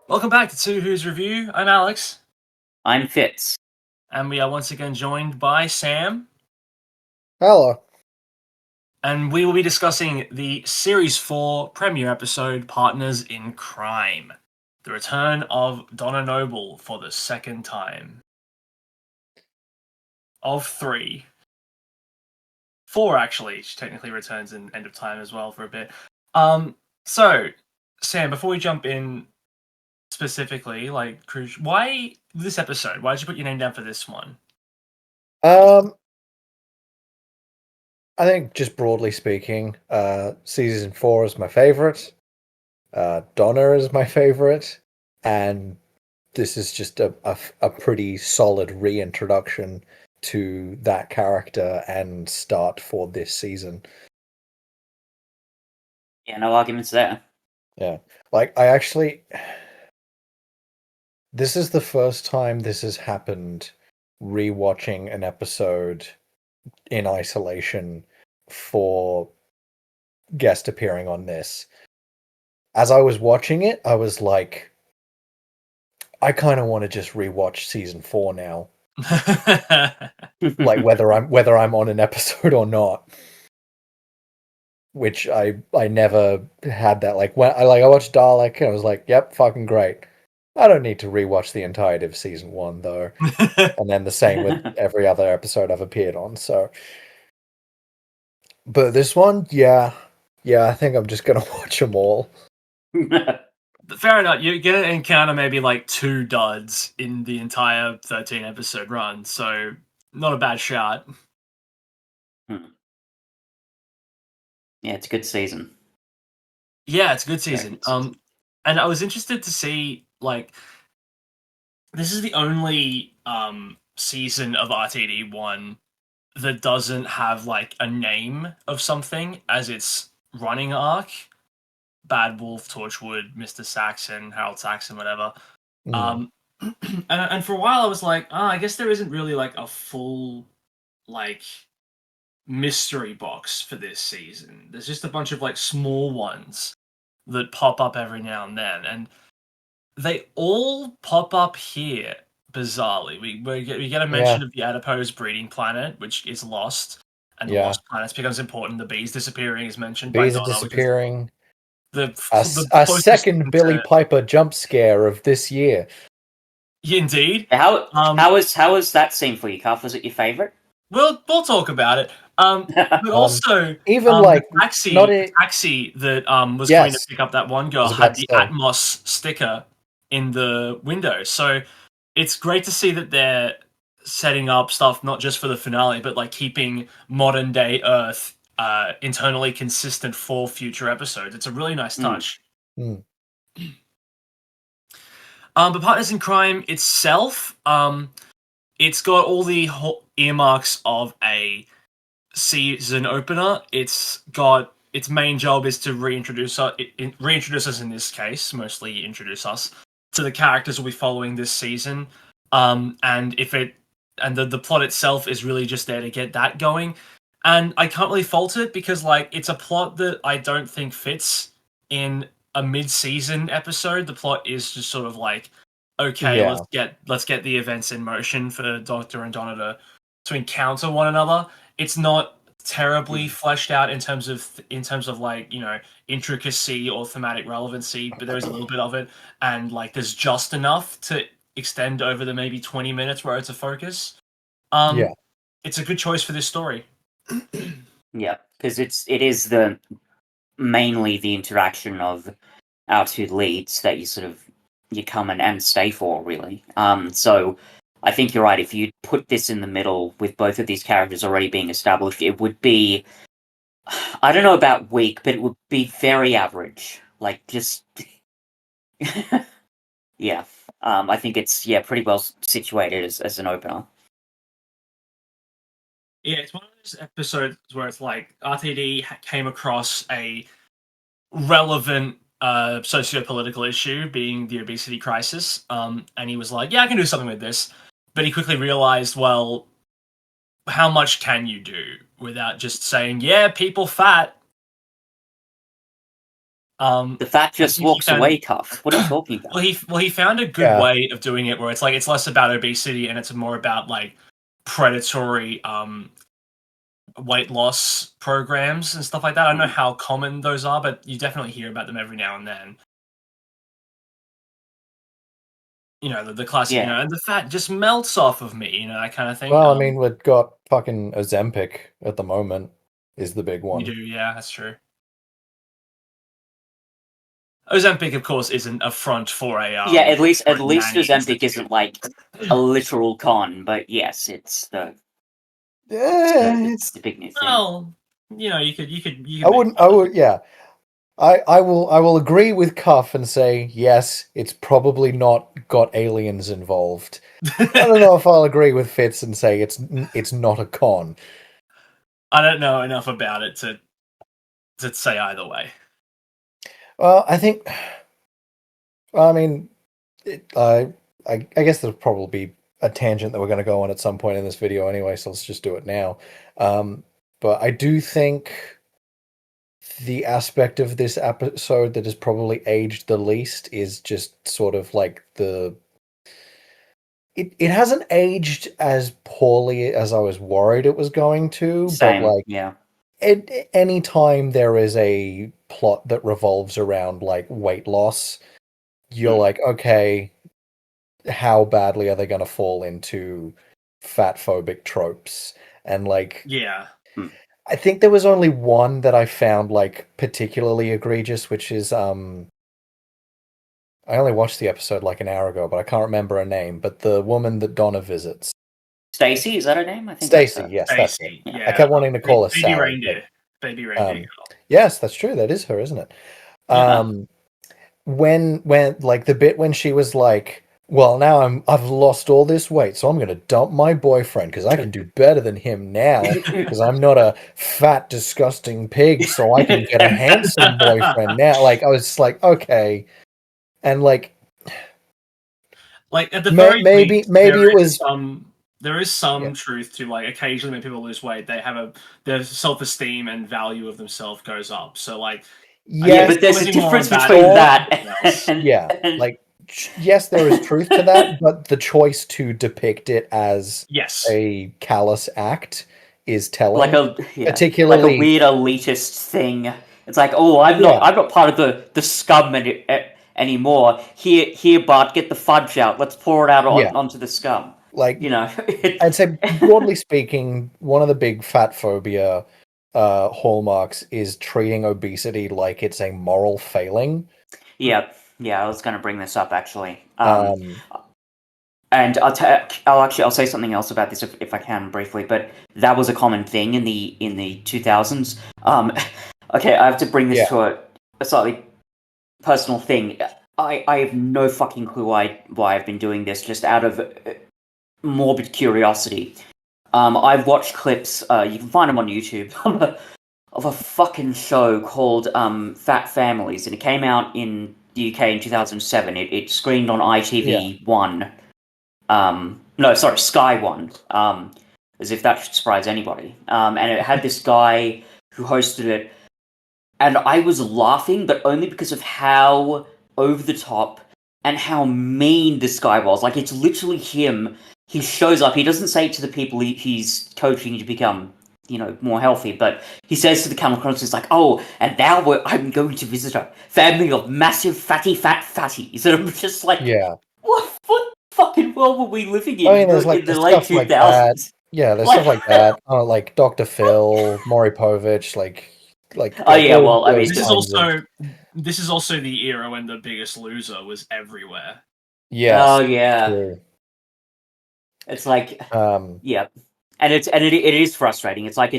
Welcome back to Two Who's Review. I'm Alex, I'm Fitz. and we are once again joined by Sam, Hello. and we will be discussing the Series 4 premiere episode, Partners in Crime. The return of Donna Noble for the second time. Of 3. 4, actually. She technically returns in End of Time as well for a bit. So, Sam, before we jump in specifically, why this episode? Why did you put your name down for this one? I think just broadly speaking, season 4 is my favorite. Donna is my favorite, and this is just a pretty solid reintroduction to that character and start for this season. Yeah, no arguments there. Yeah, this is the first time this has happened. Rewatching an episode in isolation for guest appearing on this. As I was watching it, I was like, I kind of want to just rewatch season 4 now. Like whether I'm on an episode or not. Which I never had that. Like when I watched Dalek and I was like, yep, fucking great. I don't need to rewatch the entirety of season 1 though. And then the same with every other episode I've appeared on, so. But this one, yeah, I think I'm just gonna watch them all. Fair enough. You're gonna encounter maybe like 2 duds in the entire 13 episode run, so not a bad shot. Yeah, it's a good season. Yeah, it's a good season. And I was interested to see, like, this is the only season of RTD1 that doesn't have like a name of something as its running arc. Bad Wolf, Torchwood, Mr. Saxon, Harold Saxon, whatever. And for a while I was like, I guess there isn't really like a full like mystery box for this season. There's just a bunch of like small ones that pop up every now and then, and they all pop up here bizarrely. We get a mention of the adipose breeding planet, which is lost, and the lost planets becomes important. The bees disappearing is mentioned. Bees by are Donna, disappeering. A second Billy Piper jump scare of this year. Indeed. How was that scene for you, Cuff? Was it your favorite? We'll talk about it. But also, even the taxi that was going to pick up that one girl had the Atmos sticker in the window. So it's great to see that they're setting up stuff not just for the finale, but like keeping modern day Earth internally consistent for future episodes. It's a really nice touch. But Partners in Crime itself, it's got all the earmarks of a season opener. It's got its main job is to reintroduce us in this case, mostly introduce us to the characters we'll be following this season. And the plot itself is really just there to get that going. And I can't really fault it because like it's a plot that I don't think fits in a mid-season episode. The plot is just sort of like, okay, let's get the events in motion for Doctor and Donna to encounter one another. It's not terribly fleshed out in terms of like, you know, intricacy or thematic relevancy, but there is a little bit of it, and like there's just enough to extend over the maybe 20 minutes where it's a focus. It's a good choice for this story. Yeah, because it is mainly the interaction of our 2 leads that you come and stay for, really. So I think you're right. If you put this in the middle with both of these characters already being established, it would be, I don't know about weak, but it would be very average. Like, just... yeah. I think it's, pretty well situated as an opener. Yeah, it's one of those episodes where it's like RTD came across a relevant socio-political issue, being the obesity crisis, and he was like, yeah, I can do something with this. But he quickly realized, well, how much can you do without just saying, yeah, people fat? The fat just he walks found- away, Cuff. What are you talking about? Well, he found a good way of doing it where it's like it's less about obesity and it's more about like predatory weight loss programs and stuff like that. I don't know how common those are, but you definitely hear about them every now and then. You know, the classic, you know, and the fat just melts off of me, you know, that kind of thing. Well, I mean, we've got fucking Ozempic at the moment is the big one. You do, yeah, that's true. Ozempic, of course, isn't a front for a at least Ozempic isn't like a literal con, but yes, it's the it's the big new thing. Well, you know, you could. I would, yeah. I will agree with Cuff and say yes, it's probably not got aliens involved. I don't know if I'll agree with Fitz and say it's not a con. I don't know enough about it to say either way. Well, I think. I mean, I guess there'll probably be a tangent that we're going to go on at some point in this video anyway, so let's just do it now. But I do think the aspect of this episode that has probably aged the least is just sort of like it hasn't aged as poorly as I was worried it was going to. Same, but like, yeah. Any time there is a plot that revolves around like weight loss, you're like, okay, how badly are they going to fall into fat phobic tropes? And like, yeah. I think there was only one that I found like particularly egregious, which is I only watched the episode like an hour ago, but I can't remember her name. But the woman that Donna visits, Stacy, is that her name? I think Stacy. Yes, that's it. Yeah. I kept wanting to call her Baby Sally. Reindeer. Baby Reindeer. Yes, that's true. That is her, isn't it? When like the bit when she was like, well, now I've lost all this weight, so I'm going to dump my boyfriend because I can do better than him now because I'm not a fat, disgusting pig, so I can get a handsome boyfriend now. Like, I was just like, okay. And like at the very maybe it was there is some truth to like occasionally when people lose weight, they have their self-esteem and value of themselves goes up. So like, but there's a difference between that and like, yes, there is truth to that, but the choice to depict it as a callous act is telling. Particularly like a weird elitist thing. It's like, oh, I'm not part of the scum anymore. Here, Bart, get the fudge out. Let's pour it out onto the scum. Like, you know, I'd say broadly speaking, one of the big fat phobia hallmarks is treating obesity like it's a moral failing. Yeah, I was going to bring this up actually. And I'll say something else about this if I can briefly. But that was a common thing in the 2000s. Okay, I have to bring this to a slightly personal thing. I have no fucking clue why I've been doing this, just out of morbid curiosity. I've watched clips. You can find them on YouTube of a fucking show called Fat Families, and it came out in the UK in 2007. It screened on ITV1. No, sorry, Sky One. As if that should surprise anybody. And it had this guy who hosted it, and I was laughing, but only because of how over the top and how mean this guy was. Like, it's literally him. He shows up. He doesn't say to the people he's coaching to become, more healthy, but he says to the camera crew, he's like, oh, and now I'm going to visit a family of massive fat fatties. And I'm just like, what fucking world were we living in? I mean, there's like the late 2000s? Like that. Yeah, there's stuff like that. Like Dr. Phil, Maury Povich, like. Oh yeah, well, I mean, this is also the era when The Biggest Loser was everywhere. Yes. Oh yeah. True. It's like, yeah, and it is frustrating. It's like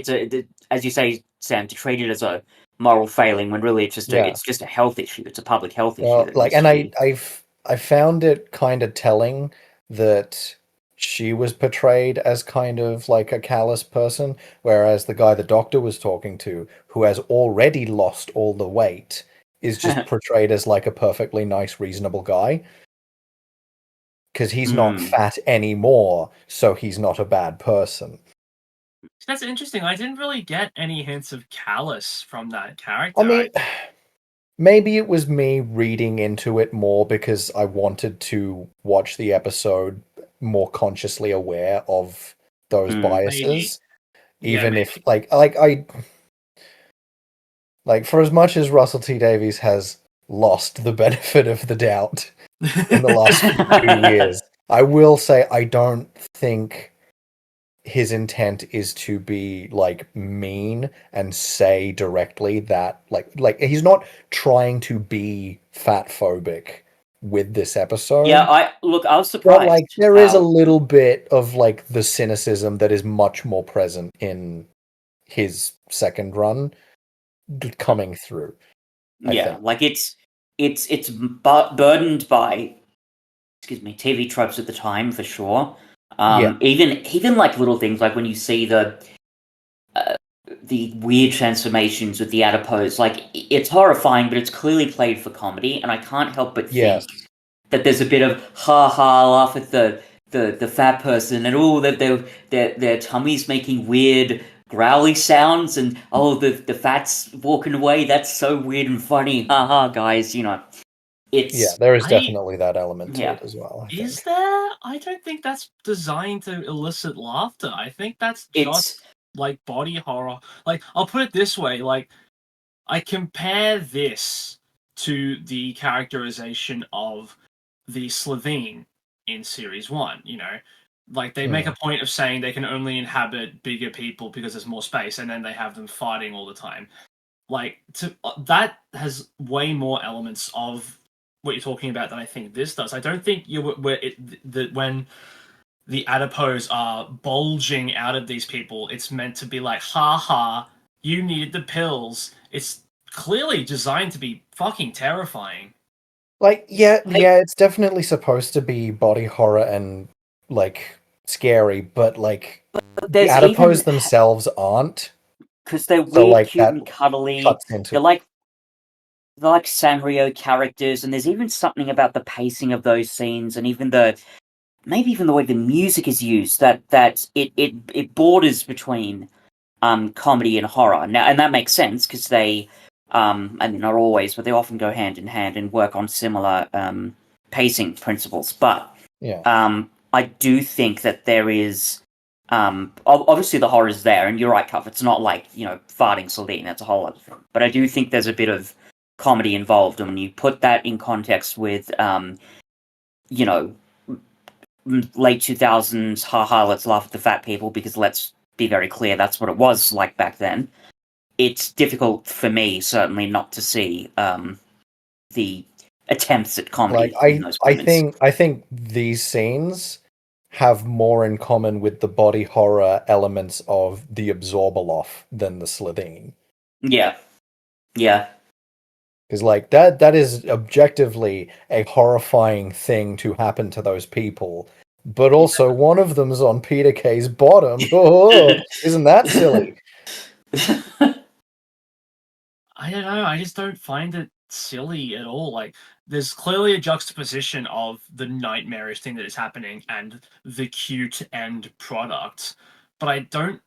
as you say, Sam, to treat it as a moral failing when really it's just a health issue. It's a public health issue. Like, and I found it kind of telling that she was portrayed as kind of like a callous person, whereas the guy the doctor was talking to, who has already lost all the weight, is just portrayed as like a perfectly nice, reasonable guy. Because he's not fat anymore, so he's not a bad person. That's interesting. I didn't really get any hints of callous from that character. I mean, maybe it was me reading into it more because I wanted to watch the episode more consciously aware of those biases. Yeah, Even if like for as much as Russell T Davies has lost the benefit of the doubt in the last 2 years, I will say I don't think his intent is to be like mean and say directly that like he's not trying to be fat phobic with this episode. Yeah, I was But surprised. like there is a little bit of like the cynicism that is much more present in his second run coming through. I think. like it's burdened by, excuse me, TV tropes at the time for sure. Yeah. Even like little things like when you see the weird transformations with the adipose, like it's horrifying, but it's clearly played for comedy, and I can't help but think that there's a bit of ha ha laugh at the fat person, and that their tummy's making weird growly sounds, and the fat's walking away. That's so weird and funny. Ha ha, guys, it's there is definitely that element to it as well. I Is think. there? I don't think that's designed to elicit laughter. I think that's just like body horror. Like, I'll put it this way, like, I compare this to the characterization of the Slovene in Series 1, Like, they make a point of saying they can only inhabit bigger people because there's more space, and then they have them fighting all the time. Like, that has way more elements of what you're talking about than I think this does. I don't think when the adipose are bulging out of these people, it's meant to be like, ha ha, you needed the pills. It's clearly designed to be fucking terrifying. Like, it's definitely supposed to be body horror and like scary, but like the adipose themselves aren't. Because they're weird, cute, and cuddly. They're like Sanrio characters, and there's even something about the pacing of those scenes, and maybe even the way the music is used that it borders between comedy and horror. Now, and that makes sense because they, I mean, not always, but they often go hand in hand and work on similar pacing principles. But I do think that there is. Obviously, the horror is there, and you're right, Cuff. It's not like farting Celine. That's a whole other thing. But I do think there's a bit of comedy involved, and when you put that in context with, late 2000s, haha, let's laugh at the fat people, because let's be very clear, that's what it was like back then. It's difficult for me, certainly, not to see the attempts at comedy in those moments. I think these scenes have more in common with the body horror elements of the Absorbaloff than the Slovene. Yeah. Because like that is objectively a horrifying thing to happen to those people. But also one of them's on Peter Kay's bottom. Oh, isn't that silly? I don't know, I just don't find it silly at all. Like, there's clearly a juxtaposition of the nightmarish thing that is happening and the cute end product, but I don't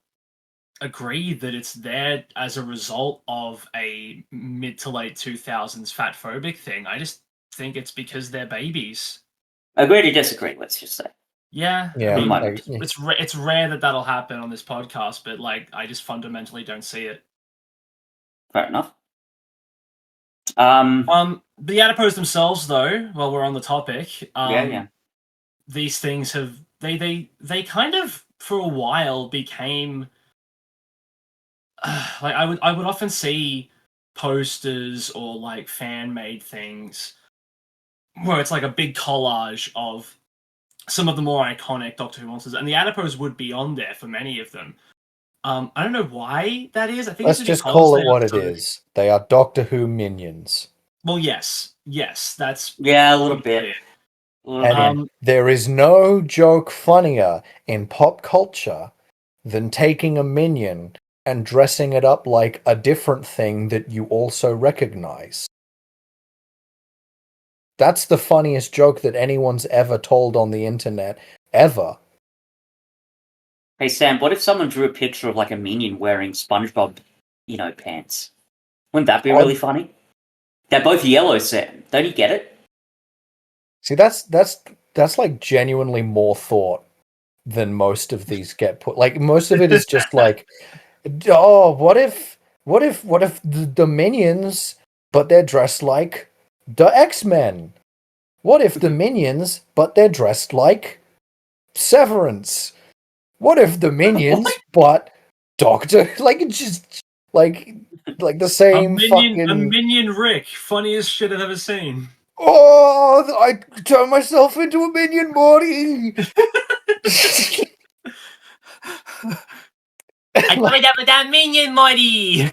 agree that it's there as a result of a mid to late 2000s fat phobic thing. I just think it's because they're babies. Agree to disagree, let's just say. Yeah, I mean, it's rare that that'll happen on this podcast, but like, I just fundamentally don't see it. Fair enough. The adipose themselves, though, while we're on the topic, these things have they kind of for a while became like I would often see posters or like fan made things where it's like a big collage of some of the more iconic Doctor Who monsters, and the adipose would be on there for many of them. I don't know why that is. I think let's just call it what it is. They are Doctor Who minions. Well, yes, that's a little bit. And there is no joke funnier in pop culture than taking a minion and dressing it up like a different thing that you also recognize. That's the funniest joke that anyone's ever told on the internet, ever. Hey Sam, what if someone drew a picture of like a minion wearing SpongeBob, pants? Wouldn't that be really funny? They're both yellow, Sam. Don't you get it? See, that's like genuinely more thought than most of these get put. Like most of it is just like, oh, what if the minions, but they're dressed like the X-Men? What if the minions, but they're dressed like Severance? What if the minions, but Doctor? Like it's just like the same a fucking. minion Rick, funniest shit I've ever seen. Oh, I turned myself into a minion, Morty. I coming up with that minion, Morty.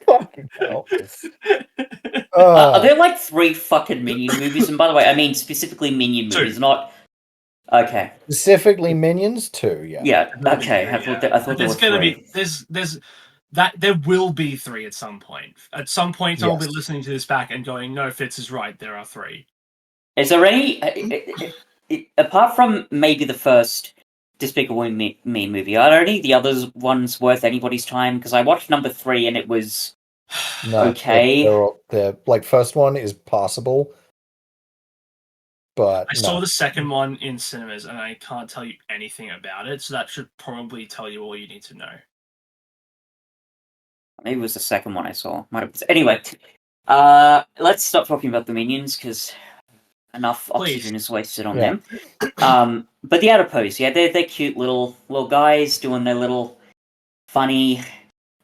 Fucking hell. Are there like 3 fucking Minion movies? And by the way, I mean specifically Minion 2. movies, not... Okay. Specifically Minions 2, yeah. Yeah, Definitely okay. 3, I thought yeah. there There's were gonna 3. be there's that there will be 3 at some point. At some point, I'll be Yes. listening to this back and going, "No, Fitz is right. There are 3." Is there any... apart from maybe the first Despicable Me movie, are there any of the others ones worth anybody's time? Because I watched number 3 and it was... No, Okay. they're like first one is passable, but I no. saw the second one in cinemas, and I can't tell you anything about it. So that should probably tell you all you need to know. Maybe it was the second one I saw. Anyway, let's stop talking about the Minions, because enough oxygen is wasted on them. But the Adipose, yeah, they're cute little guys doing their little funny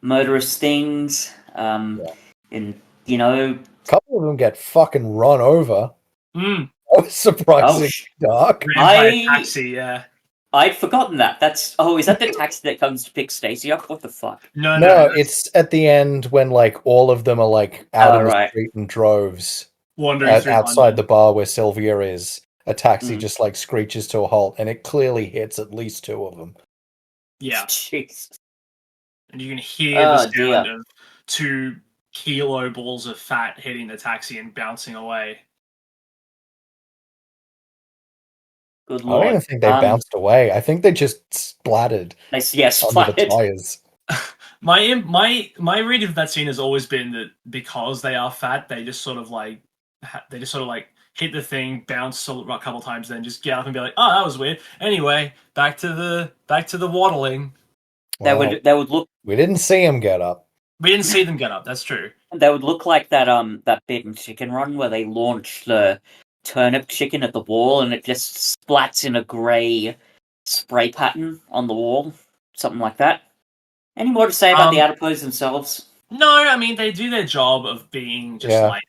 murderous things. And you know, a couple of them get fucking run over. Mm. That was surprisingly dark. Ran by a taxi, yeah. I'd forgotten that. Is that the taxi that comes to pick Stacy up? What the fuck? No, it's at the end when like all of them are like out in the street in droves. Wandering through outside London. the bar where Sylvia is. A taxi just like screeches to a halt, and it clearly hits at least 2 of them. Yeah. Jeez. And you can hear the sound of 2 kilo balls of fat hitting the taxi and bouncing away. Good lord. I don't even think they bounced away. I think they just splattered under the tires. My read of that scene has always been that because they are fat, they just sort of like hit the thing, bounce a couple times, then just get up and be like, "Oh, that was weird." Anyway, back to the waddling. Well, they would look. We didn't see him get up. We didn't see them get up. That's true. They would look like that bit in Chicken Run where they launch the turnip chicken at the wall and it just splats in a grey spray pattern on the wall, something like that. Any more to say about the Adipose themselves? No, I mean they do their job of being just like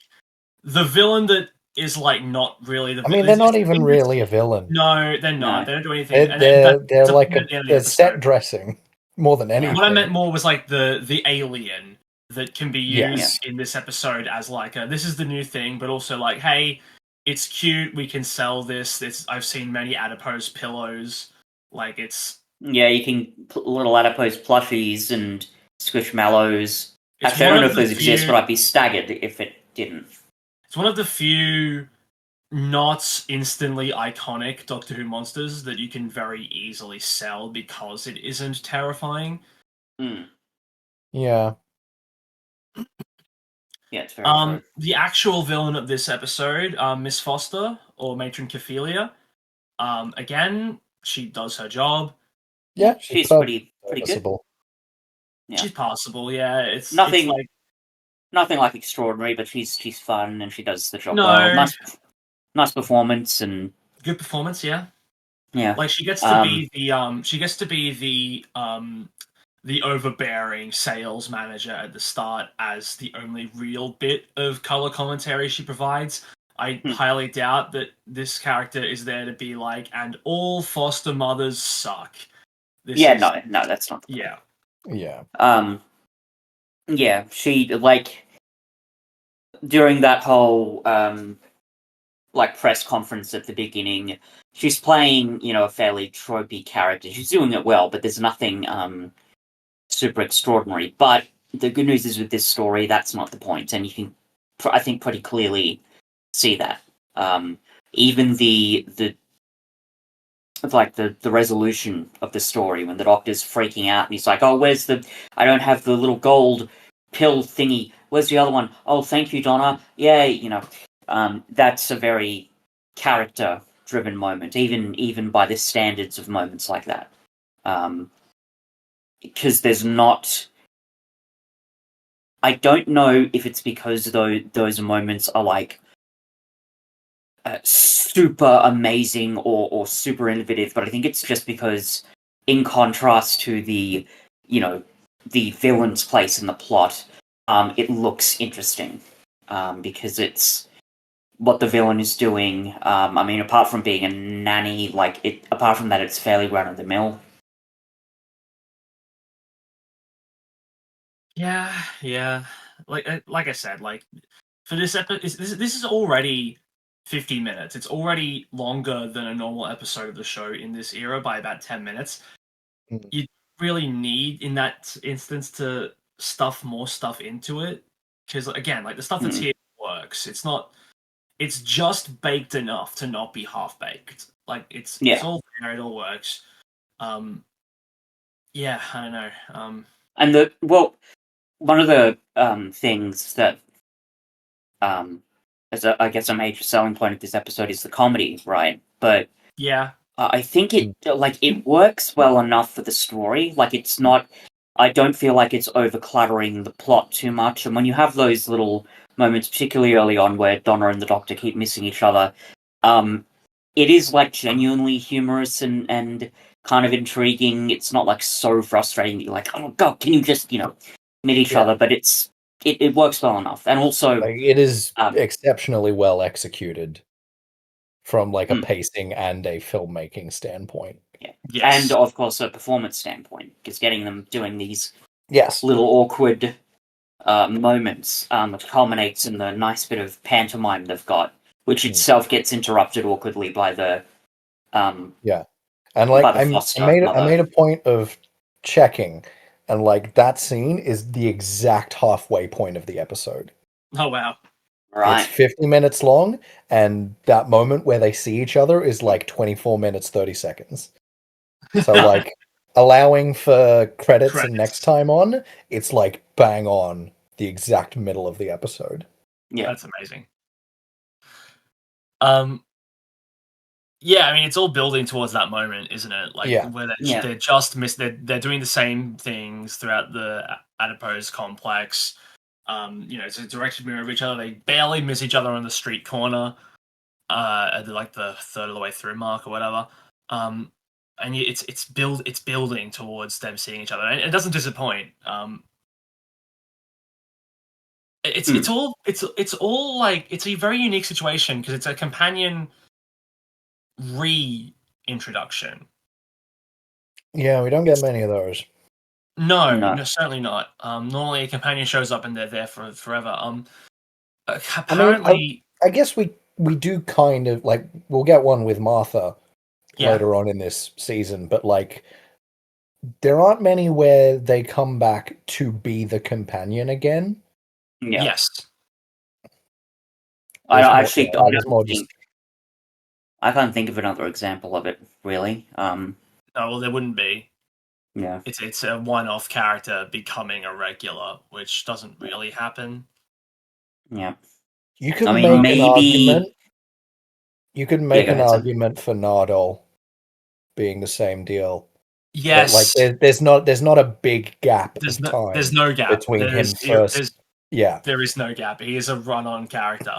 the villain that is like not really the villain. I mean, they're not even really a villain. No, they're not. No. They don't do anything. They're like they're set dressing more than anything. What I meant more was like the alien that can be used in this episode as like this is the new thing, but also like, hey, it's cute. We can sell this. I've seen many Adipose pillows. Like it's you can put little Adipose plushies and squishmallows. Actually, I don't know if those exist, but I'd be staggered if it didn't. It's one of the few not instantly iconic Doctor Who monsters that you can very easily sell because it isn't terrifying. Yeah. Yeah, it's very true. The actual villain of this episode, Miss Foster, or Matron Caphelia, again, she does her job. Yeah, she's pretty good. Yeah. She's passable, yeah. It's nothing like nothing like extraordinary, but she's fun and she does the job well. Nice performance and good performance, yeah. Yeah. Like she gets to be the overbearing sales manager at the start as the only real bit of color commentary she provides. I highly doubt that this character is there to be like, and all foster mothers suck. No, that's not. Yeah. Yeah, she like during that whole like press conference at the beginning, she's playing, a fairly tropey character. She's doing it well, but there's nothing super extraordinary. But the good news is with this story, that's not the point, and you can, I think, pretty clearly see that. Even the resolution of the story when the Doctor's freaking out and he's like, "Oh, I don't have the little gold pill thingy. where's the other one? Oh, thank you, Donna. Yeah, that's a very character-driven moment, even by the standards of moments like that. Because there's not... I don't know if it's because those moments are like super amazing or super innovative, but I think it's just because, in contrast to the villain's place in the plot, it looks interesting because it's what the villain is doing. I mean, apart from being a nanny, apart from that, it's fairly run of the mill. Yeah. Like I said, like for this episode, this is already 50 minutes. It's already longer than a normal episode of the show in this era by about 10 minutes. Mm. You really need, in that instance, to stuff more stuff into it. Because, again, like the stuff that's here works. It's just baked enough to not be half baked. Like, it's all there, it all works. Yeah, I don't know. And one of the things that as I guess a major selling point of this episode is the comedy, right? But yeah, I think it works well enough for the story. Like, it's not. I don't feel like it's over cluttering the plot too much. And when you have those little moments, particularly early on, where Donna and the Doctor keep missing each other, it is like genuinely humorous and kind of intriguing. It's not like so frustrating that you're like, oh god, can you just meet each other? But it works well enough, and also it is exceptionally well executed from like a pacing and a filmmaking standpoint. Yeah. Yes. And of course a performance standpoint, because getting them doing these little awkward moments which culminates in the nice bit of pantomime they've got, which itself gets interrupted awkwardly by the and like I made a point of checking, and like that scene is the exact halfway point of the episode. Oh wow. Right. It's 50 minutes long, and that moment where they see each other is like 24 minutes 30 seconds. So like allowing for credits and next time on, it's like bang on the exact middle of the episode. Yeah, that's amazing. Yeah, I mean, it's all building towards that moment, isn't it? Like, where they're just they're doing the same things throughout the adipose complex. It's a direction mirror of each other. They barely miss each other on the street corner, at like the third of the way through mark or whatever. And it's building towards them seeing each other, and it doesn't disappoint. It's all like, it's a very unique situation because it's a companion reintroduction. Yeah, we don't get many of those. No, certainly not. Normally a companion shows up and they're there for forever. Apparently, I guess we do kind of like, we'll get one with Martha later on in this season, but like there aren't many where they come back to be the companion again. Yeah. Yes. I can't think of another example of it, really. No, well, there wouldn't be. Yeah. It's a one-off character becoming a regular, which doesn't really happen. Yeah. You could make an argument. You could make an argument for Nardole being the same deal. Yes. But like there's not a big gap of time. There's no gap between him first. There is no gap. He is a run-on character.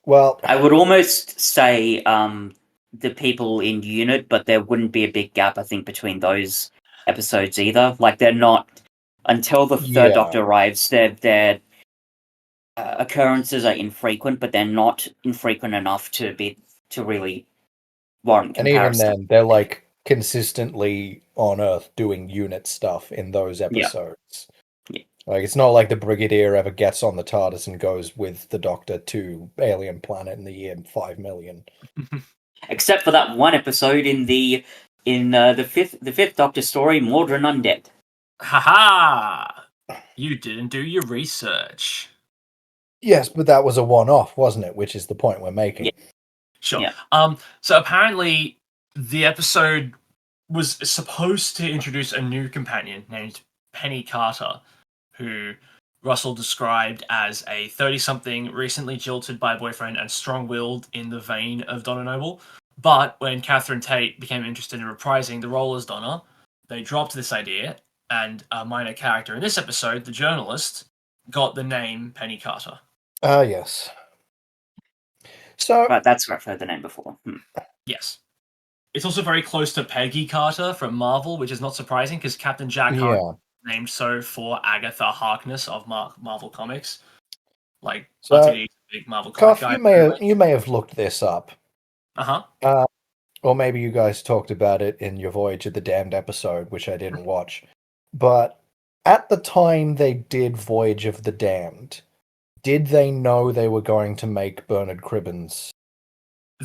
Well, I would almost say the people in Unit, but there wouldn't be a big gap, I think, between those episodes either. Like, they're not, until the third Doctor arrives, their occurrences are infrequent, but they're not infrequent enough to really warrant comparison. And even then, they're like consistently on Earth doing Unit stuff in those episodes. Yeah. Like, it's not like the Brigadier ever gets on the TARDIS and goes with the Doctor to alien planet in the year 5 million. Except for that one episode in the fifth Doctor story, Mordrin Undead. Haha! You didn't do your research. Yes, but that was a one-off, wasn't it? Which is the point we're making. Yeah. Sure. Yeah. So apparently, the episode was supposed to introduce a new companion named Penny Carter, who Russell described as a 30-something, recently jilted by a boyfriend and strong-willed in the vein of Donna Noble. But when Catherine Tate became interested in reprising the role as Donna, they dropped this idea, and a minor character in this episode, the journalist, got the name Penny Carter. Ah, yes. So, Right, that's where I've heard the name before. Yes. It's also very close to Peggy Carter from Marvel, which is not surprising because Captain Jack yeah. Harkness is named so for Agatha Harkness of Marvel Comics. Like, So, RTD is a big Marvel comic Cuff, guy. you may have looked this up. Uh-huh. Or maybe you guys talked about it in your Voyage of the Damned episode, which I didn't watch. But at the time they did Voyage of the Damned, did they know they were going to make Bernard Cribbins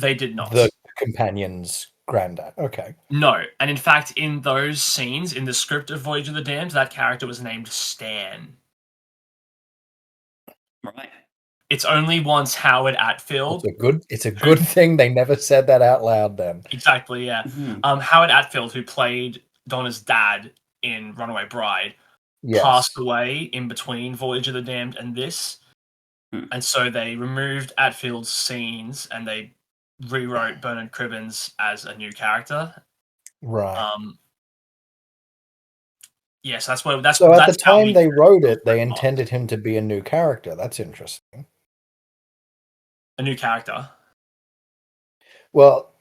They did not. the companion's granddad? Okay. No. And in fact, in those scenes, in the script of Voyage of the Damned, that character was named Stan. Right. It's only once Howard Atfield... It's a good thing they never said that out loud then. Exactly, yeah. Mm-hmm. Howard Atfield, who played Donna's dad in Runaway Bride, Yes. passed away in between Voyage of the Damned and this. And so they removed Atfield's scenes and they rewrote Bernard Cribbins as a new character. Right. Yes, that's what. So at the that's how time we they wrote it, they Wilfred Mott. intended him to be a new character. That's interesting. A new character. Well,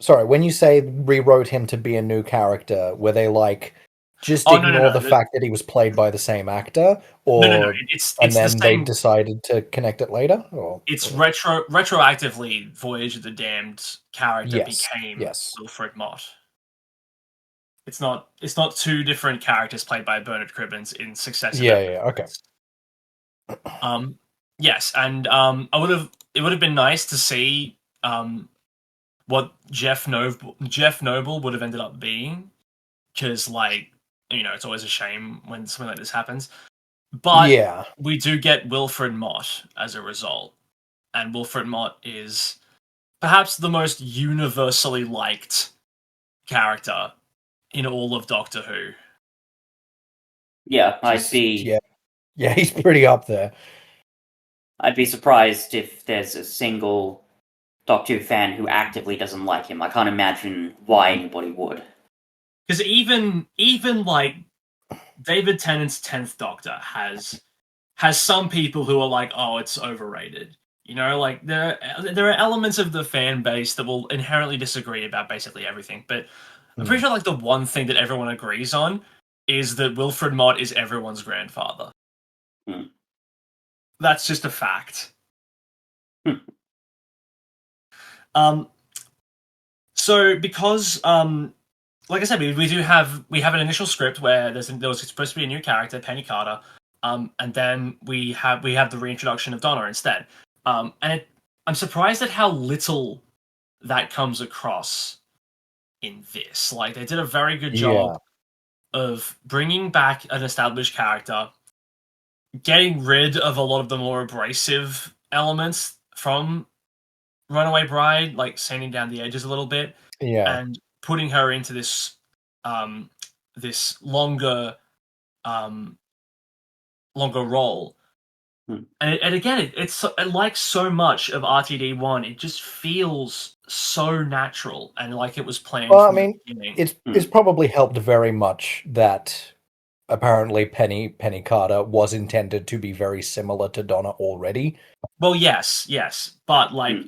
sorry, when you say rewrote him to be a new character, were they like just ignore the fact that he was played by the same actor, or no, it's and then the they same... decided to connect it later? Or It's retroactively Voyage of the Damned character Yes, became yes. Wilfred Mott. It's not two different characters played by Bernard Cribbins in successive episodes. Okay. Yes, and it would have been nice to see what Jeff Noble would have ended up being, because, like, you know, it's always a shame when something like this happens. But Yeah. we do get Wilfred Mott as a result, and Wilfred Mott is perhaps the most universally liked character in all of Doctor Who. Yeah, I'd be he's pretty up there. I'd be surprised if there's a single Doctor Who fan who actively doesn't like him. I can't imagine why anybody would. Because even like David Tennant's 10th Doctor has some people who are like, oh, it's overrated. You know, like there are elements of the fan base that will inherently disagree about basically everything. But I'm pretty sure like the one thing that everyone agrees on is that Wilfred Mott is everyone's grandfather. That's just a fact. So because like I said, we have an initial script where there was supposed to be a new character, Penny Carter, and then we have the reintroduction of Donna instead. I'm surprised at how little that comes across in this. Like, they did a very good job of bringing back an established character, getting rid of a lot of the more abrasive elements from Runaway Bride, like sanding down the edges a little bit, and putting her into this this longer role. And again, it's like so much of RTD1, it just feels so natural and like it was planned. Well, I from mean, the beginning. it's probably helped very much that apparently Penny Carter was intended to be very similar to Donna already. Well, yes, but like,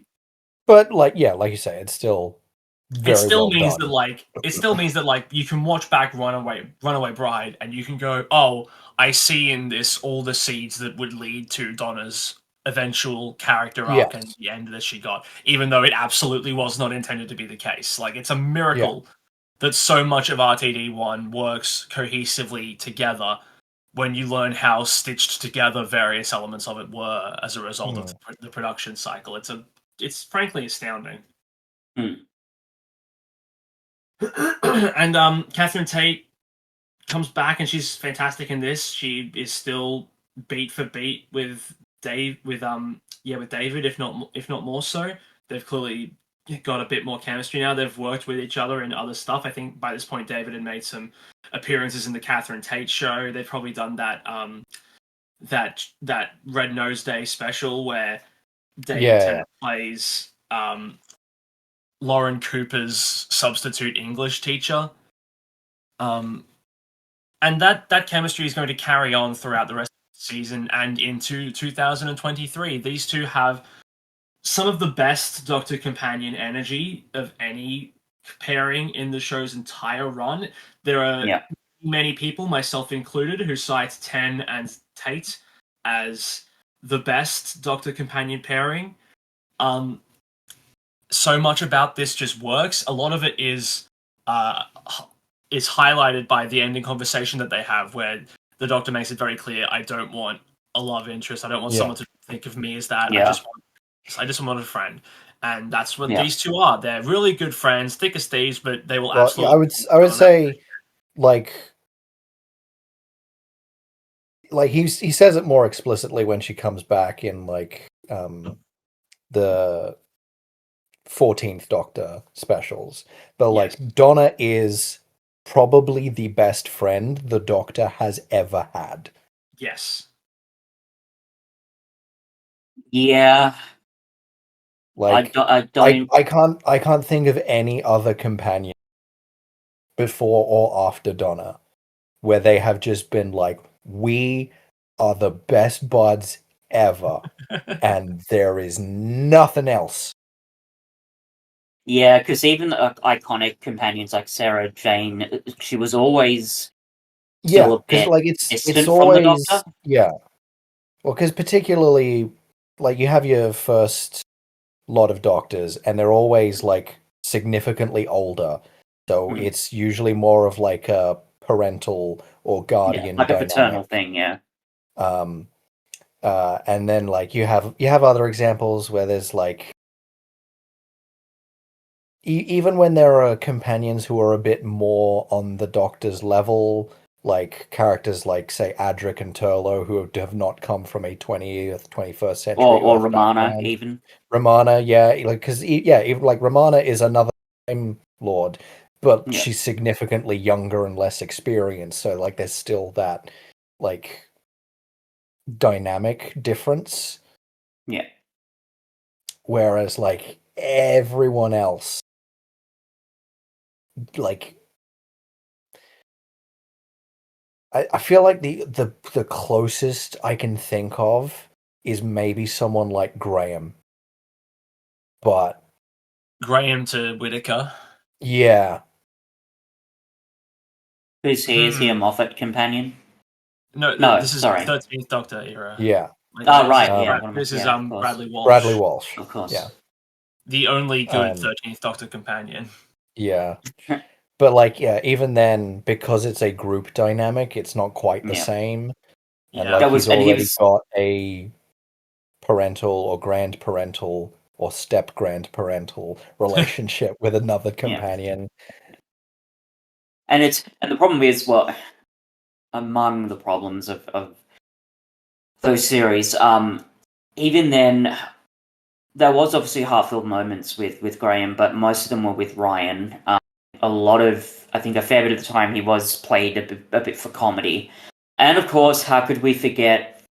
like you say, it's still very means that it still means that like you can watch back Runaway Bride and you can go, oh, I see in this all the seeds that would lead to Donna's eventual character arc and the end that she got, even though it absolutely was not intended to be the case. Like, it's a miracle that so much of RTD1 works cohesively together when you learn how stitched together various elements of it were as a result of the production cycle. It's frankly astounding. And Catherine Tate comes back and she's fantastic in this. She is still beat for beat with David, if not more so. They've clearly got a bit more chemistry now. They've worked with each other in other stuff. I think by this point David had made some appearances in the Catherine Tate show. They've probably done that that Red Nose Day special where David Yeah. Tennant plays Lauren Cooper's substitute English teacher. And that chemistry is going to carry on throughout the rest of the season and into 2023. These two have some of the best Doctor Companion energy of any pairing in the show's entire run. There are many people, myself included, who cite Ten and Tate as the best Doctor Companion pairing. So much about this just works. A lot of it is highlighted by the ending conversation that they have, where the Doctor makes it very clear, I don't want a love interest. I don't want someone to think of me as that. I just want a friend. And that's what these two are. They're really good friends, thick as thieves, but they will absolutely... I would say, like he says it more explicitly when she comes back in, like, the 14th Doctor specials. But, like, Donna is probably the best friend the Doctor has ever had. Yes. Yeah. Like, I can't think of any other companion before or after Donna where they have just been like, we are the best buds ever, and there is nothing else. Yeah, because even iconic companions like Sarah Jane, she was always still a bit like distant it's from the always Doctor. Well, because particularly, like, you have your first lot of Doctors, and they're always like significantly older, so it's usually more of like a parental or guardian like dynamic. a paternal thing, and then, like, you have other examples where there's like even when there are companions who are a bit more on the Doctor's level, like characters like, say, Adric and Turlo, who have not come from a 20th, 21st century or Earth Romana, background. even Romana, like, because even like Romana is another Time Lord, but she's significantly younger and less experienced, so like there's still that like dynamic difference. Yeah. Whereas, like, everyone else, like, I feel like the closest I can think of is maybe someone like Graham. But Graham to Whittaker. Yeah. Who's he? Is he a Moffat companion? No, this is sorry. 13th Doctor era. Yeah. This is Bradley Walsh. Bradley Walsh. Of course. Yeah. The only good 13th Doctor companion. Yeah. But, like, even then, because it's a group dynamic, it's not quite the same. And, like, he's already got a parental or grandparental or step-grandparental relationship with another companion. And the problem is, well, among the problems of those series, even then, there was obviously half-filled moments with Graham, but most of them were with Ryan. A lot of, I think a fair bit of the time, he was played a bit for comedy. And of course, how could we forget,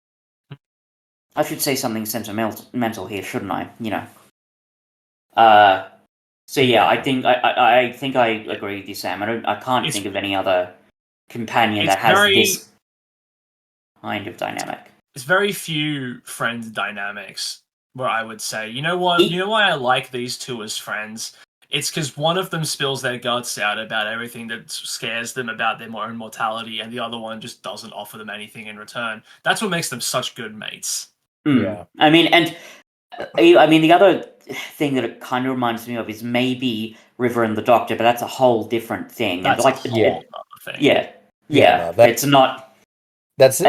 I should say something sentimental here, shouldn't I? You know. So yeah, I think I agree with you, Sam. I can't think of any other companion that has this kind of dynamic. It's very few friend dynamics where I would say, you know what, you know why I like these two as friends? It's because one of them spills their guts out about everything that scares them about their own mortality, and the other one just doesn't offer them anything in return. That's what makes them such good mates. Yeah. I mean, the other thing that it kind of reminds me of is maybe River and the Doctor, but that's a whole different thing. That's like a whole other thing. Yeah. It's not. It's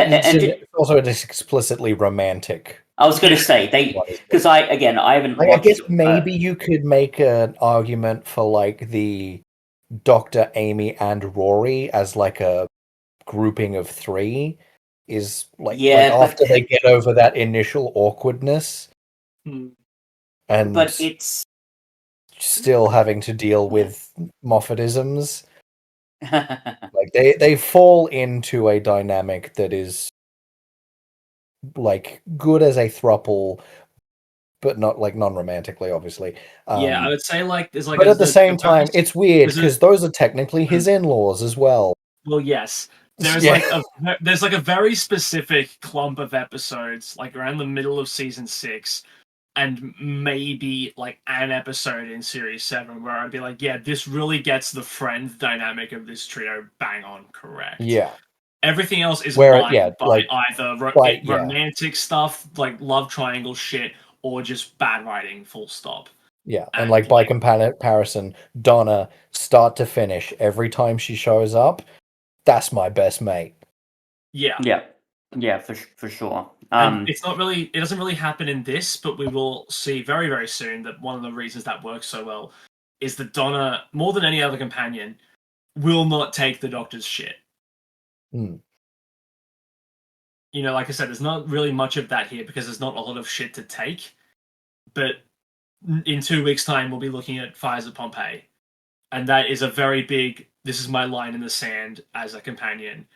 also just explicitly romantic. I was going to say because I haven't. Like, I guess maybe you could make an argument for like the Dr. Amy and Rory as like a grouping of three is like after they get over that initial awkwardness, and but it's still having to deal with Moffatisms. Like they fall into a dynamic that is like good as a throuple, but not like non-romantically, obviously. Yeah, I would say like there's like But at the same time, very, it's weird there's a because those are technically his in-laws as well. well, yes. Yeah. There's like a very specific clump of episodes, like around the middle of season 6, and maybe like an episode in series 7, where I'd be like, yeah, this really gets the friend dynamic of this trio bang on correct. Yeah. Everything else is Where, yeah, mined by like, either yeah. romantic stuff, like love triangle shit, or just bad writing, full stop. Yeah, and And like by comparison, Donna, start to finish, every time she shows up, that's my best mate. yeah, yeah, for sure. and it doesn't really happen in this, but we will see very, very soon that one of the reasons that works so well is that Donna, more than any other companion, will not take the Doctor's shit. Mm. You know, like I said, there's not really much of that here because there's not a lot of shit to take. But in 2 weeks' time, we'll be looking at Fires of Pompeii. And that is a very big, this is my line in the sand as a companion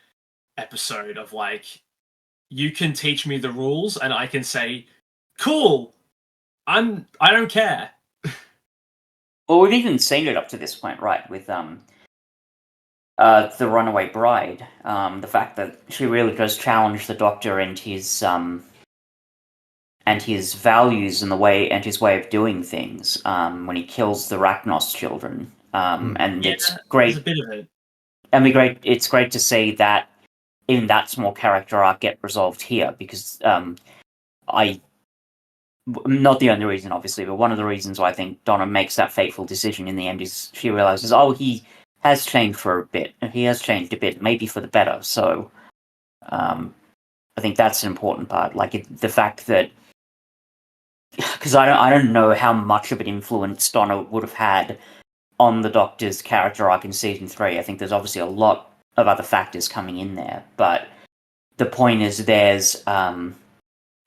episode of like, you can teach me the rules and I can say, cool, I don't care. Well, we've even seen it up to this point, right? With the runaway bride, the fact that she really does challenge the Doctor and his values and his way of doing things when he kills the Rachnos children. And Yeah, it's great. there's a bit of it. It's great to see that even that small character arc get resolved here because not the only reason, obviously, but one of the reasons why I think Donna makes that fateful decision in the end is she realizes, oh, he has changed for a bit. He has changed a bit, maybe for the better. So, I think that's an important part. Like the fact that, because I don't know how much of an influence Donna would have had on the Doctor's character arc in season 3. I think there's obviously a lot of other factors coming in there, but the point is there's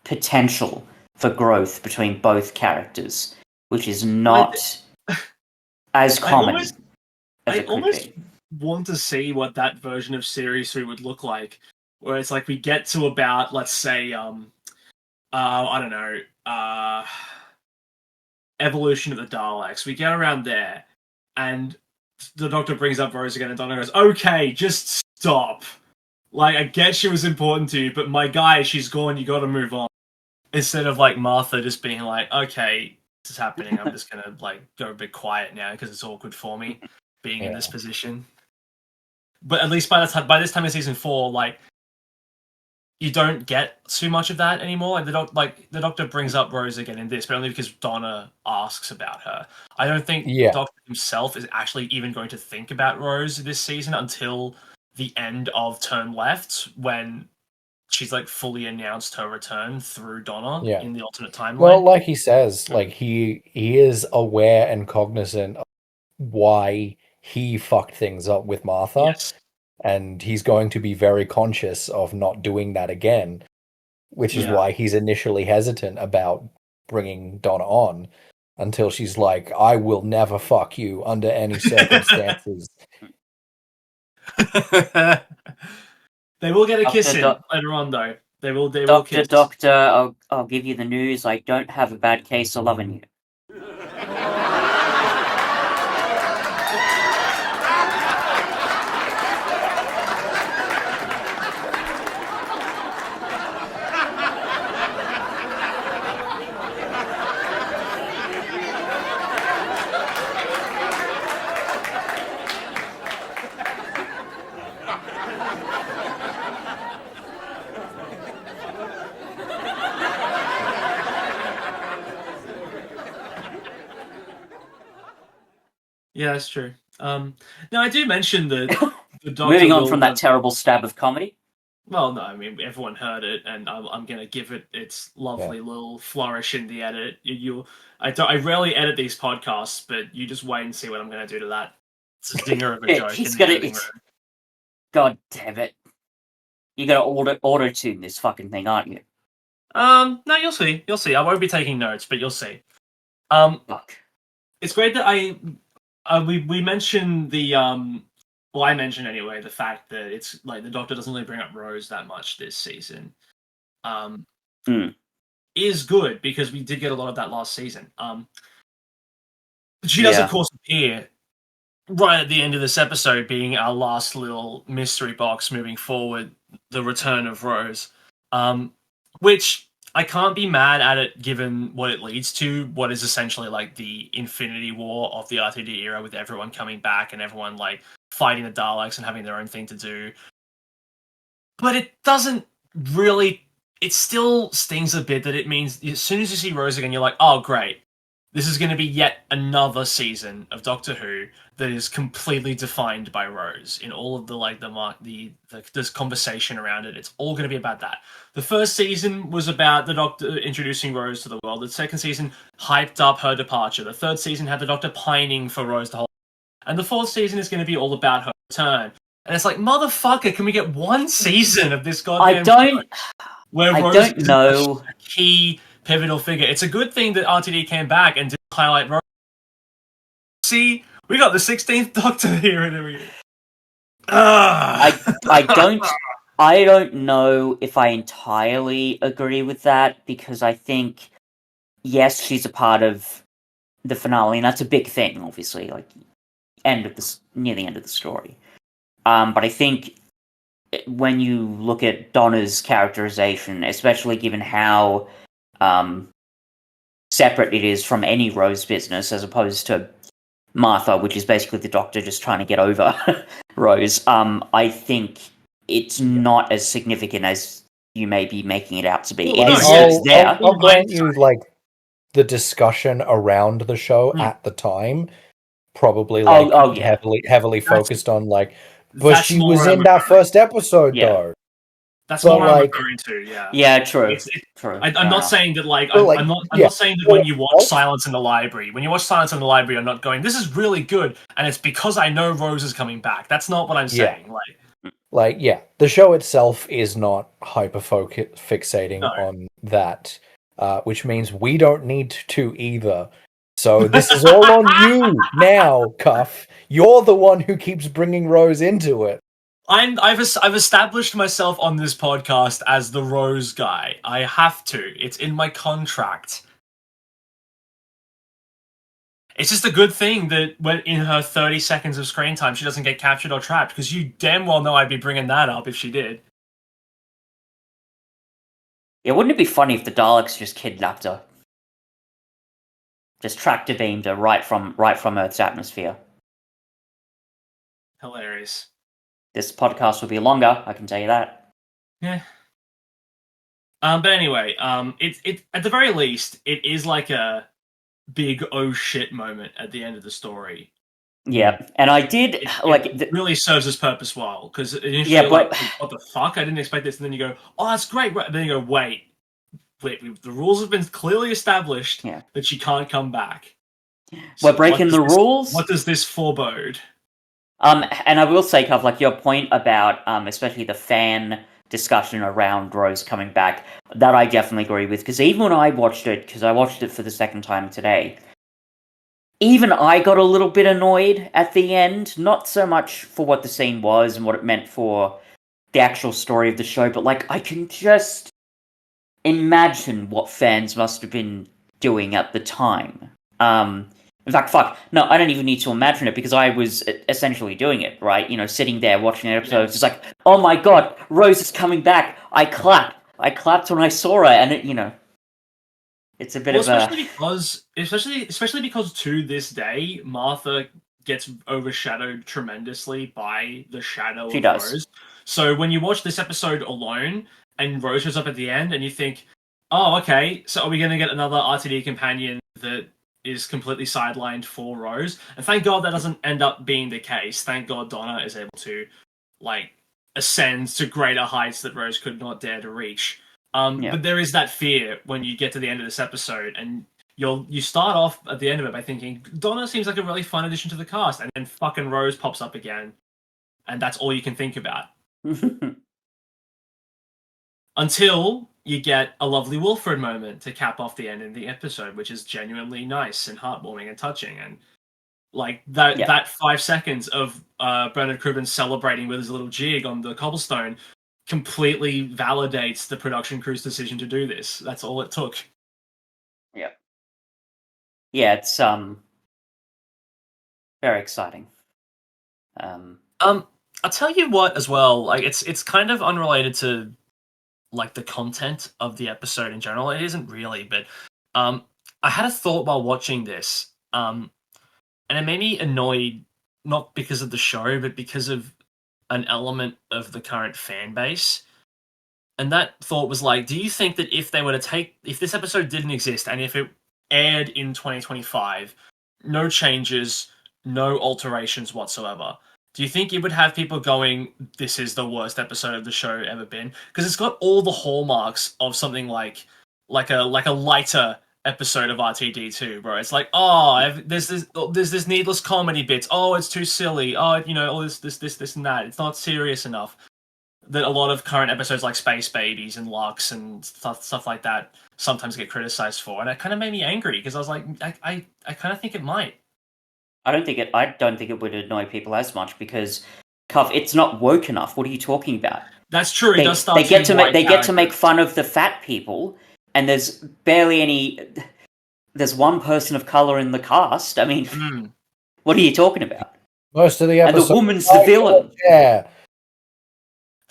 potential for growth between both characters, which is not as common as it could be. Want to see what that version of Series 3 would look like, where it's like we get to about, let's say, I don't know, Evolution of the Daleks. We get around there, and the Doctor brings up Rose again, and Donna goes, okay, just stop. Like, I get she was important to you, but my guy, she's gone, you gotta move on. Instead of, like, Martha just being like, okay, this is happening, I'm just gonna, like, go a bit quiet now, because it's awkward for me, being in this position. But at least by this time in season 4, like, you don't get too much of that anymore. Like the Doctor brings up Rose again in this, but only because Donna asks about her. I don't think the Doctor himself is actually even going to think about Rose this season until the end of Turn Left, when she's like fully announced her return through Donna in the alternate timeline. Well, like he says, like he is aware and cognizant of why he fucked things up with Martha. Yes. And he's going to be very conscious of not doing that again, which is why he's initially hesitant about bringing Donna on until she's like, I will never fuck you under any circumstances. They will get a kiss in later on, though. They will kiss. Doctor, I'll give you the news. I don't have a bad case of loving you. Yeah, that's true. Now I do mention that the Doctor moving on from that terrible stab of comedy. Well, no, I mean everyone heard it, and I'm gonna give it its lovely little flourish in the edit. I rarely edit these podcasts, but you just wait and see what I'm gonna do to that. It's a dinger of a joke. He's gonna. God damn it! You gotta auto tune this fucking thing, aren't you? No, you'll see. You'll see. I won't be taking notes, but you'll see. Fuck. It's great that we mentioned the well, I mentioned anyway the fact that it's like the Doctor doesn't really bring up Rose that much this season. is good, because we did get a lot of that last season. She does, of course, appear right at the end of this episode, being our last little mystery box moving forward, the return of Rose. Which I can't be mad at it, given what it leads to, what is essentially like the Infinity War of the RTD era, with everyone coming back and everyone like fighting the Daleks and having their own thing to do. But it doesn't really... It still stings a bit that it means as soon as you see Rose again, you're like, oh, great. This is going to be yet another season of Doctor Who that is completely defined by Rose. In all of this conversation around it, it's all going to be about that. The first season was about the Doctor introducing Rose to the world. The second season hyped up her departure. The third season had the Doctor pining for Rose to hold. And the fourth season is going to be all about her return. And it's like, motherfucker, can we get one season of this goddamn show where Rose is a key pivotal figure? It's a good thing that RTD came back and did highlight Rose. See, we got the 16th Doctor here and everything. I don't know if I entirely agree with that, because I think, yes, she's a part of the finale, and that's a big thing, obviously, like near the end of the story. But I think when you look at Donna's characterization, especially given how separate it is from any Rose business, as opposed to Martha, which is basically the Doctor just trying to get over Rose, I think it's not as significant as you may be making it out to be. It is there. I'll grant you, like, the discussion around the show at the time probably heavily focused on, like, but she was in that first episode though. That's what I'm referring to. Yeah, true. True. I'm not saying that, like, I'm not saying that when you watch Silence in the Library, you're not going, this is really good, and it's because I know Rose is coming back. That's not what I'm saying. The show itself is not fixating on that, which means we don't need to either. So this is all on you now, Cuff. You're the one who keeps bringing Rose into it. I've established myself on this podcast as the Rose guy. I have to. It's in my contract. It's just a good thing that when in her 30 seconds of screen time, she doesn't get captured or trapped, because you damn well know I'd be bringing that up if she did. Yeah, wouldn't it be funny if the Daleks just kidnapped her? Just tractor beamed her right from Earth's atmosphere. Hilarious. This podcast will be longer, I can tell you that. Yeah. But anyway, it at the very least, it is like a big oh shit moment at the end of the story. Yeah, and I did it really serves its purpose well, because initially, what the fuck? I didn't expect this, and then you go, oh, that's great. And then you go, wait, the rules have been clearly established that she can't come back. We're breaking the rules. What does this forebode? And I will say, kind of like your point about, especially the fan discussion around Rose coming back, that I definitely agree with. Because even when I watched it, because I watched it for the second time today, even I got a little bit annoyed at the end. Not so much for what the scene was and what it meant for the actual story of the show, but like I can just imagine what fans must have been doing at the time. In fact, fuck, no, I don't even need to imagine it, because I was essentially doing it, right? You know, sitting there watching an episode, it's just like, oh my god, Rose is coming back. I clapped when I saw her, and it, you know, it's a bit of especially because to this day, Martha gets overshadowed tremendously by the shadow of Rose. So when you watch this episode alone, and Rose shows up at the end, and you think, oh, okay, so are we going to get another RTD companion that is completely sidelined for Rose? And thank God that doesn't end up being the case. Thank God Donna is able to, like, ascend to greater heights that Rose could not dare to reach. But there is that fear when you get to the end of this episode, and you start off at the end of it by thinking, Donna seems like a really fun addition to the cast, and then fucking Rose pops up again, and that's all you can think about. Until you get a lovely Wilfred moment to cap off the end of the episode, which is genuinely nice and heartwarming and touching. And like that 5 seconds of Bernard Cribbin celebrating with his little jig on the cobblestone completely validates the production crew's decision to do this. That's all it took. Yeah, it's very exciting. I'll tell you what as well. Like it's kind of unrelated to like the content of the episode in general. It isn't really, but I had a thought while watching this, and it made me annoyed not because of the show, but because of an element of the current fan base. And that thought was like, do you think that if they were to if this episode didn't exist and if it aired in 2025, no changes, no alterations whatsoever, do you think it would have people going, this is the worst episode of the show ever been? Because it's got all the hallmarks of something like a lighter episode of RTD2, bro. It's like, there's this needless comedy bits. Oh, it's too silly. Oh, all this and that. It's not serious enough. That a lot of current episodes like Space Babies and Lux and stuff like that sometimes get criticized for, and it kind of made me angry because I was like, I kind of think it might. I don't think it would annoy people as much because, Cuff, it's not woke enough. What are you talking about? That's true. They, it does start they get to white they get to make characters. fun of the fat people, and there's barely any. There's one person of color in the cast. I mean, what are you talking about? Most of the And episodes, the woman's the villain. Yeah,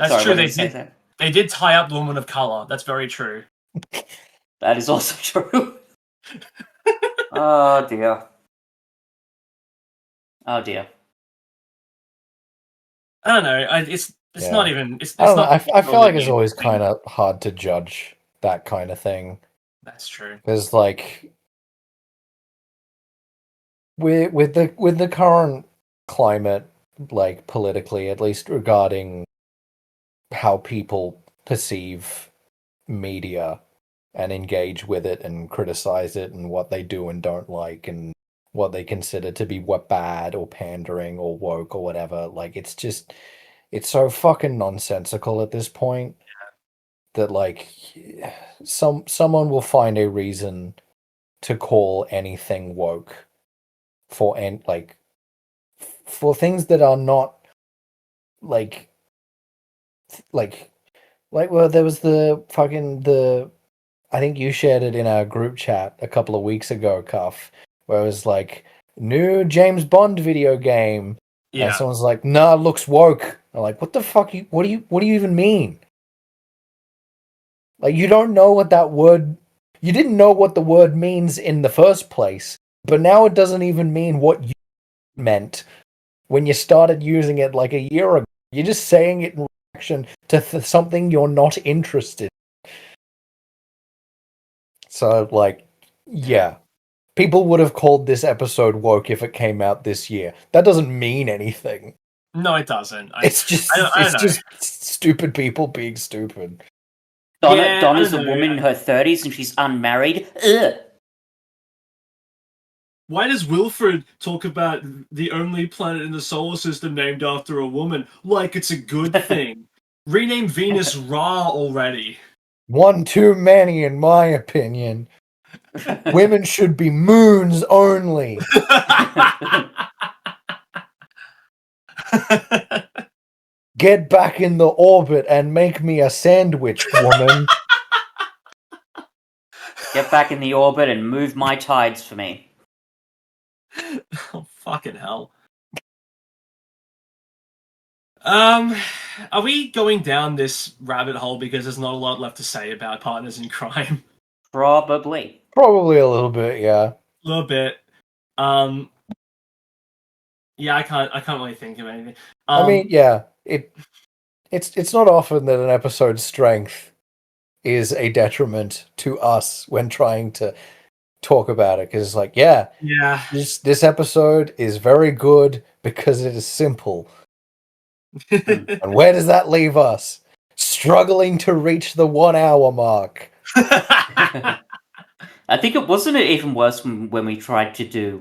That's Sorry, true. what did you say? They did tie up the woman of color. That's very true. That is also true. Oh dear. Oh dear. I don't know. It's not even. It's I don't know. not. I feel like it's always kind of hard to judge that kind of thing. That's true. Because like with the current climate, like politically, at least regarding how people perceive media and engage with it and criticize it and what they do and don't like and what they consider to be bad or pandering or woke or whatever. Like it's so fucking nonsensical at this point that like someone will find a reason to call anything woke for for things that are not like well, there was I think you shared it in our group chat a couple of weeks ago, Cuff, where it was like new James Bond video game. Yeah. And someone's like, nah, it looks woke. I'm like, what the fuck what do you even mean? Like you don't know what that word you didn't know what the word means in the first place, but now it doesn't even mean what you meant when you started using it like a year ago. You're just saying it in reaction to something you're not interested in. So, like, yeah. People would have called this episode woke if it came out this year. That doesn't mean anything. No, it doesn't. It's just stupid people being stupid. Donna's a woman in her 30s and she's unmarried. Ugh. Why does Wilfred talk about the only planet in the solar system named after a woman like it's a good thing? Rename Venus Ra already. One too many, in my opinion. Women should be moons only. Get back in the orbit and make me a sandwich, woman. Get back in the orbit and move my tides for me. Oh, fucking hell. Are we going down this rabbit hole because there's not a lot left to say about Partners in Crime? Probably a little bit, yeah. A little bit. Yeah, I can't really think of anything. I mean, yeah, it's not often that an episode's strength is a detriment to us when trying to talk about it, because it's like, yeah, this episode is very good because it is simple. And where does that leave us? Struggling to reach the 1 hour mark. I think it wasn't even worse when we tried to do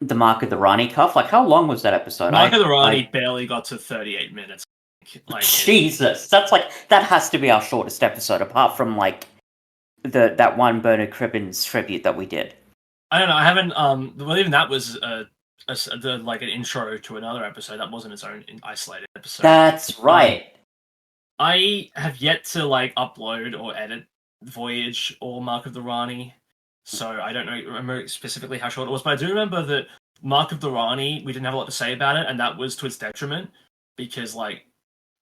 the Mark of the Rani Cuff. Like, how long was that episode? Mark of the Rani barely got to 38 minutes. Like, Jesus, that has to be our shortest episode, apart from like that one Bernard Cribbins tribute that we did. I don't know. I haven't. Well, even that was like an intro to another episode. That wasn't its own isolated episode. That's right. I have yet to like upload or edit Voyage or Mark of the Rani, so I don't remember specifically how short it was, but I do remember that Mark of the Rani, we didn't have a lot to say about it, and that was to its detriment because like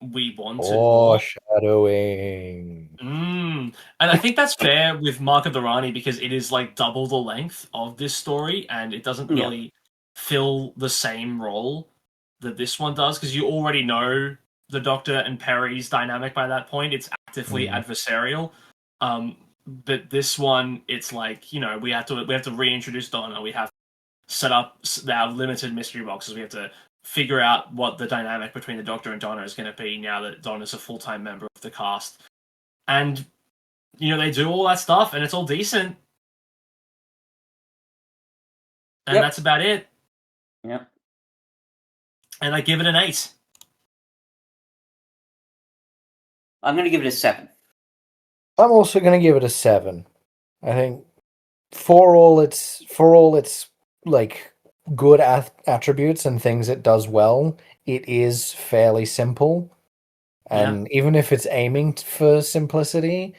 we wanted more. Foreshadowing. And I think that's fair with Mark of the Rani because it is like double the length of this story, and it doesn't Yeah. really fill the same role that this one does because you already know the Doctor and Perry's dynamic by that point. It's actively adversarial. But this one, it's like we have to reintroduce Donna. We have to set up our limited mystery boxes. We have to figure out what the dynamic between the Doctor and Donna is going to be now that Donna's a full-time member of the cast. And they do all that stuff, and it's all decent. And that's about it. Yep. And I give it an 8. I'm going to give it a 7. I'm also going to give it a 7. I think for all its like good attributes and things it does well, it is fairly simple. And even if it's aiming for simplicity,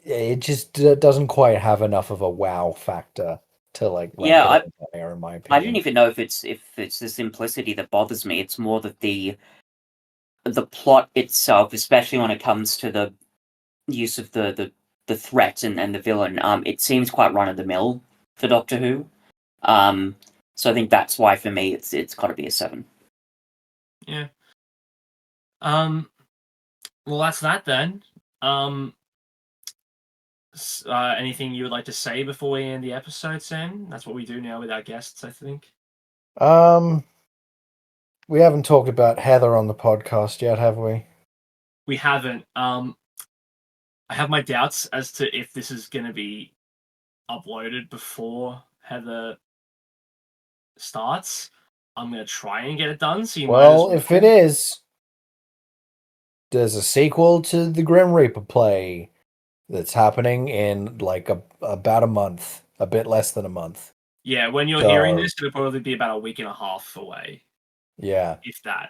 it just doesn't quite have enough of a wow factor to like rank it up higher, in my opinion. I don't even know if it's the simplicity that bothers me. It's more that the plot itself, especially when it comes to the use of the threat and the villain, it seems quite run of the mill for Doctor Who. So I think that's why for me it's got to be a 7. Yeah. Well, that's that then. Anything you would like to say before we end the episode, Sam? That's what we do now with our guests, I think. We haven't talked about Heather on the podcast yet, have we? We haven't. I have my doubts as to if this is going to be uploaded before Heather starts. I'm going to try and get it done. So if it is, there's a sequel to the Grim Reaper play that's happening in like about a month, a bit less than a month. Yeah, when you're hearing this, it'll probably be about a week and a half away. Yeah. If that.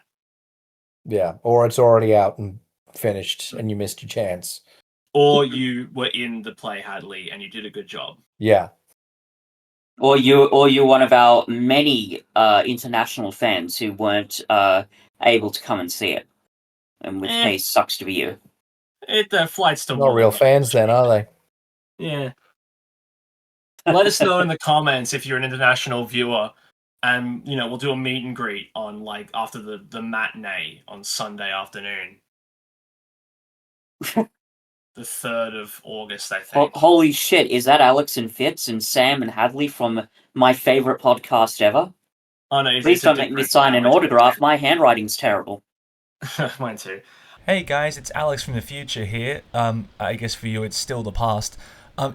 Yeah, or it's already out and finished and you missed your chance. Or you were in the play, Hadley, and you did a good job. Yeah. Or you're one of our many international fans who weren't able to come and see it. In which case, sucks to be you. The flight's still not real fans then, are they? Yeah. Let us know in the comments if you're an international viewer, and we'll do a meet and greet on after the matinee on Sunday afternoon. The 3rd of August, I think. Holy shit, is that Alex and Fitz and Sam and Hadley from my favorite podcast ever? Oh no, please don't make me sign an autograph. My handwriting's terrible. Mine too. Hey guys, it's Alex from the future here. I guess for you it's still the past.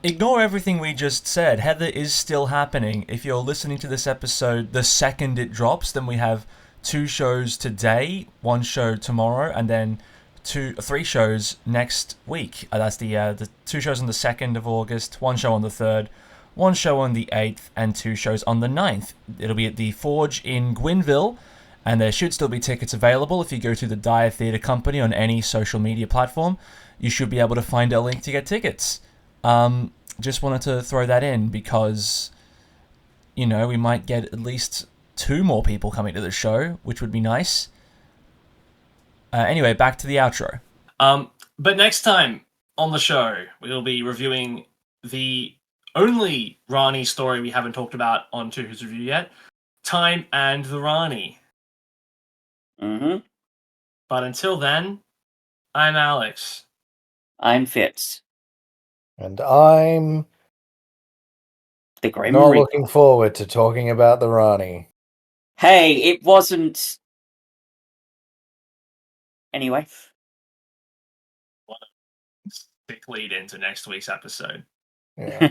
Ignore everything we just said. Heather is still happening. If you're listening to this episode the second it drops, then we have 2 shows today, 1 show tomorrow, and then 3 shows next week. That's the 2 shows on the 2nd of August, 1 show on the 3rd, 1 show on the 8th, and 2 shows on the 9th. It'll be at the Forge in Gwynville, and there should still be tickets available. If you go to the Dyer Theatre Company on any social media platform, you should be able to find a link to get tickets. Just wanted to throw that in because, we might get at least 2 more people coming to the show, which would be nice. Anyway, back to the outro. But next time on the show, we'll be reviewing the only Rani story we haven't talked about on Two Who's Review yet, Time and the Rani. Mm-hmm. But until then, I'm Alex. I'm Fitz. And I'm the Grim not Reaper. Looking forward to talking about the Rani. Hey, it wasn't... Anyway. What a sick lead into next week's episode. Yeah.